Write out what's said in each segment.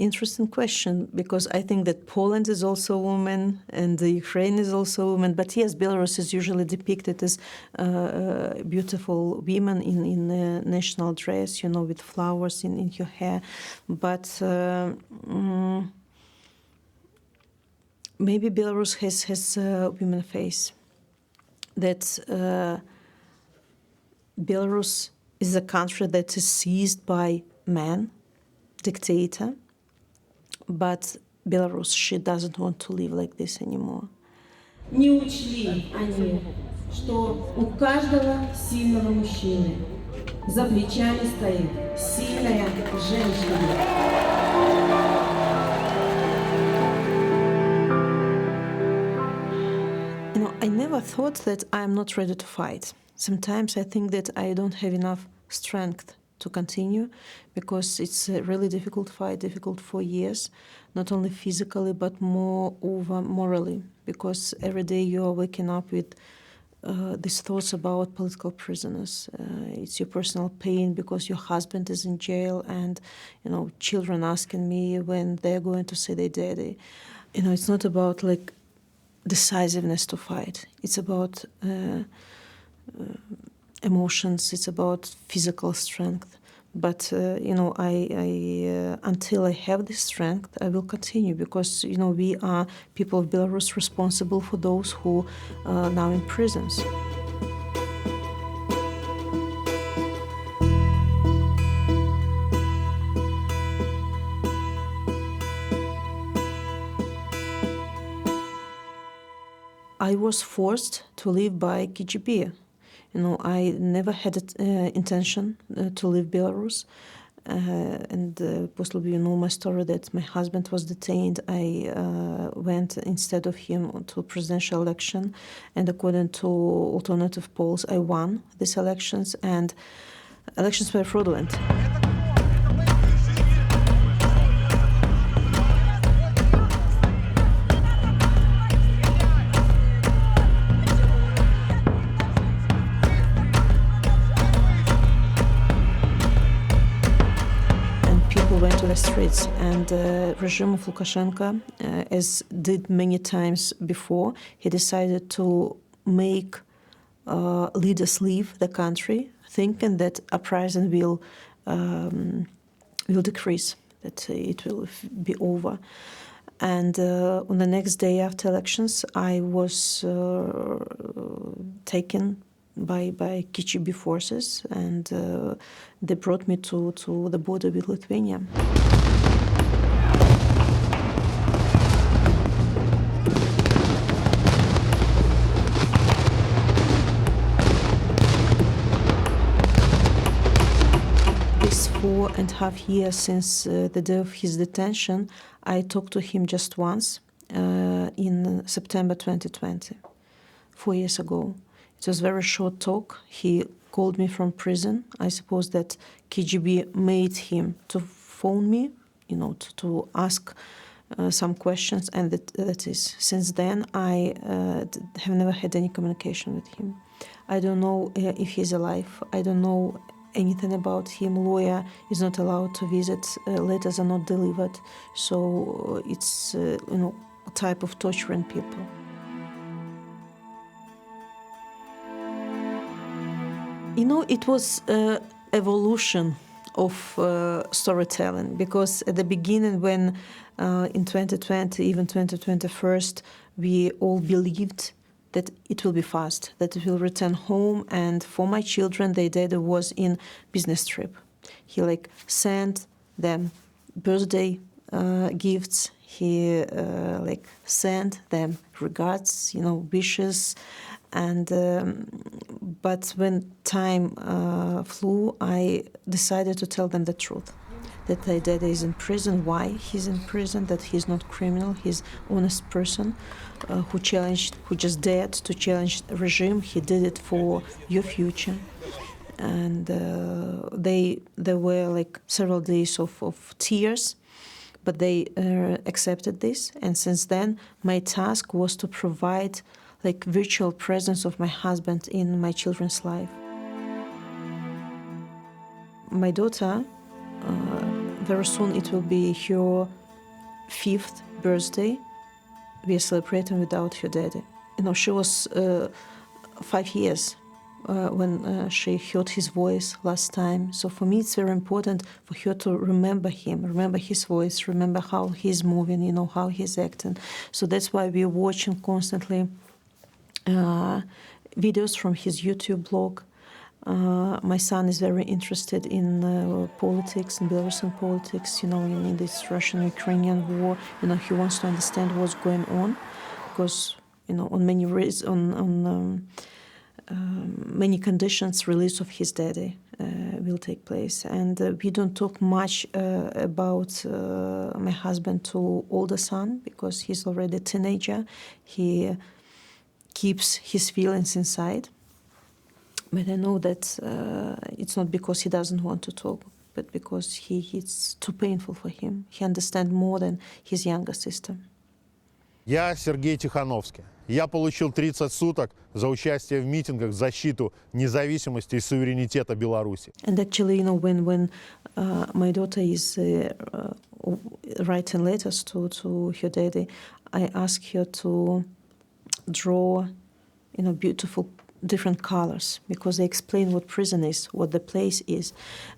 interesting question, because I think that Poland is also a woman and the Ukraine is also a woman. But yes, Belarus is usually depicted as beautiful women in a national dress, with flowers in your hair. But maybe Belarus has a women face. That Belarus is a country that is seized by man, dictator, but Belarus, she doesn't want to live like this anymore. Не учли они, что у каждого сильного мужчины за плечами стоит сильная женщина. I never thought that I'm not ready to fight. Sometimes I think that I don't have enough strength to continue, because it's a really difficult fight, difficult for years, not only physically but moreover morally, because every day you are waking up with these thoughts about political prisoners. It's your personal pain because your husband is in jail, and children asking me when they're going to see their daddy. It's not about like decisiveness to fight. It's about emotions. It's about physical strength. But I until I have this strength, I will continue, because we are people of Belarus responsible for those who are now in prisons. I was forced to live by KGB. I never had intention to leave Belarus. And possibly you know my story, that my husband was detained. I went instead of him to presidential election, and according to alternative polls, I won these elections, and elections were fraudulent. Went to the streets, and the regime of Lukashenko, as did many times before, he decided to make leaders leave the country, thinking that uprising will decrease, that it will be over. And on the next day after elections, I was taken by KGB forces, and they brought me to the border with Lithuania. This 4.5 years since the day of his detention, I talked to him just once in September 2020, 4 years ago. It was a very short talk. He called me from prison. I suppose that KGB made him to phone me, to ask some questions, and that is. Since then, I have never had any communication with him. I don't know if he's alive. I don't know anything about him. Lawyer is not allowed to visit. Letters are not delivered. So it's a type of torturing people. It was evolution of storytelling, because at the beginning, when in 2020, even 2021, we all believed that it will be fast, that it will return home. And for my children, their dad was in business trip. He sent them birthday gifts. He sent them regards, wishes. And but when time flew, I decided to tell them the truth, that their dad is in prison, why he's in prison, that he's not criminal, he's honest person who just dared to challenge the regime. He did it for your future. And there were several days of tears, but they accepted this. And since then, my task was to provide virtual presence of my husband in my children's life. My daughter very soon it will be her 5th birthday. We are celebrating without her daddy. She was 5 years when she heard his voice last time. So for me, it's very important for her to remember him, remember his voice, remember how he's moving, how he's acting. So that's why we're watching constantly videos from his YouTube blog. My son is very interested in politics, in Belarusian politics, in this Russian-Ukrainian war. He wants to understand what's going on, because, on many many conditions, release of his daddy will take place. And we don't talk much about my husband to older son, because he's already a teenager. He keeps his feelings inside. But I know that it's not because he doesn't want to talk, but because it's too painful for him. He understands more than his younger sister. Я Сергей Тихановский. Я получил 30 суток за участие в митингах в защиту независимости и суверенитета Беларуси. And actually, when my daughter is writing letters to her daddy, I ask her to draw, beautiful different colors, because they explain what prison is, what the place is,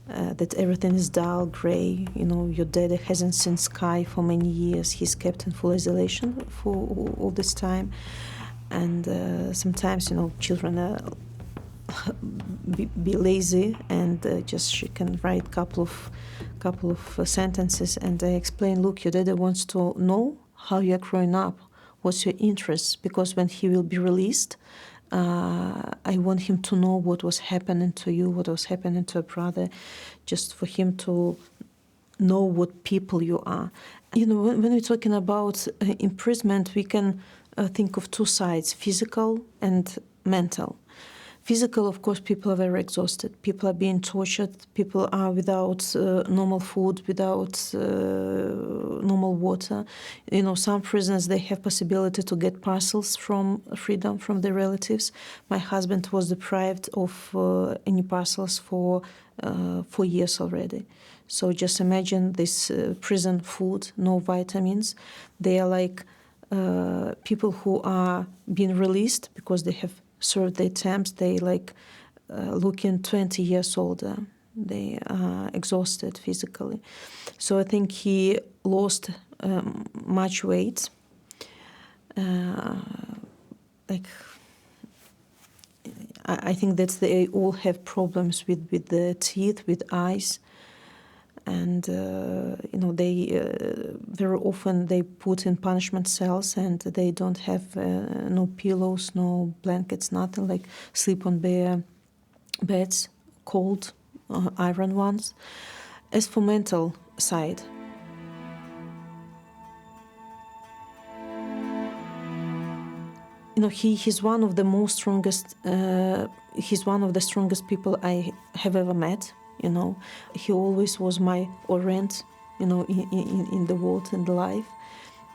that everything is dull, gray. Your daddy hasn't seen sky for many years. He's kept in full isolation for all this time. And sometimes, children be lazy, and she can write couple of sentences, and I explain, look, your daddy wants to know how you're growing up, what's your interest, because when he will be released, I want him to know what was happening to you, what was happening to a brother, just for him to know what people you are. When we're talking about imprisonment, we can think of two sides, physical and mental. Physical, of course, people are very exhausted. People are being tortured. People are without normal food, without normal water. Some prisoners, they have possibility to get parcels from freedom from their relatives. My husband was deprived of any parcels for 4 years already. So just imagine this prison food, no vitamins. They are like people who are being released because they have served their terms. They looking 20 years older. They are exhausted physically. So I think he lost much weight. I think that they all have problems with the teeth, with eyes. And they very often they put in punishment cells, and they don't have no pillows, no blankets, nothing, like sleep on bare beds, cold, iron ones. As for mental side, he's one of the most strongest. He's one of the strongest people I have ever met. He always was my orient, in the world and life.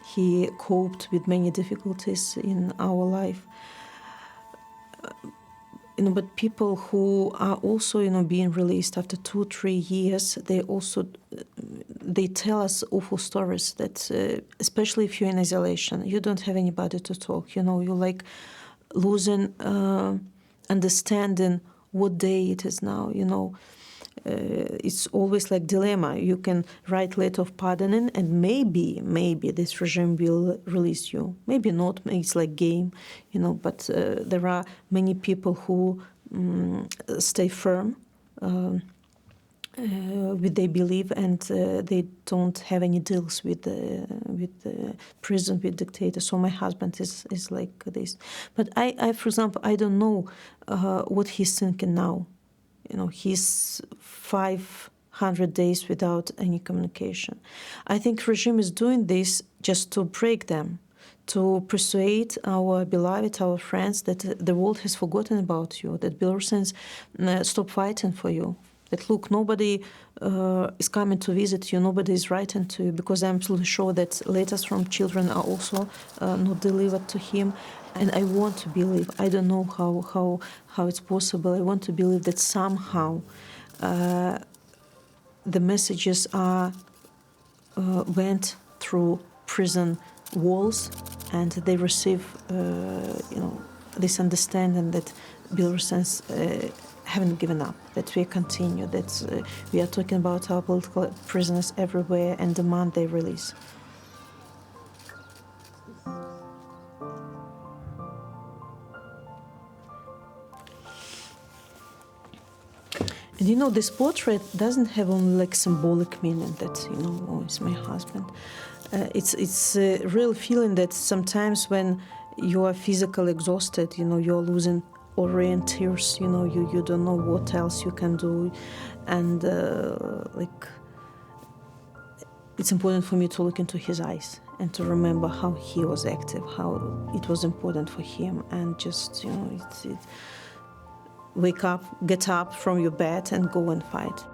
He coped with many difficulties in our life. But people who are also, being released after 2-3 years, they tell us awful stories that, especially if you're in isolation, you don't have anybody to talk. You're losing understanding what day it is now. It's always like dilemma. You can write letter of pardoning, and maybe this regime will release you. Maybe not. It's like game, But there are many people who stay firm with their belief, and they don't have any deals with the prison, with dictators. So my husband is like this. But I, for example, I don't know what he's thinking now. He's 500 days without any communication. I think regime is doing this just to break them, to persuade our beloved, our friends, that the world has forgotten about you, that Belarusians stop fighting for you, that look, nobody is coming to visit you, nobody is writing to you, because I'm absolutely sure that letters from children are also not delivered to him. And I want to believe, I don't know how it's possible, I want to believe that somehow the messages are went through prison walls, and they receive, this understanding that Belarusians haven't given up, that we continue, that we are talking about our political prisoners everywhere and demand their release. And this portrait doesn't have only like symbolic meaning that, oh, it's my husband. It's a real feeling that sometimes when you are physically exhausted, you're losing orienters, you don't know what else you can do. And it's important for me to look into his eyes and to remember how he was active, how it was important for him, and just, wake up, get up from your bed and go and fight.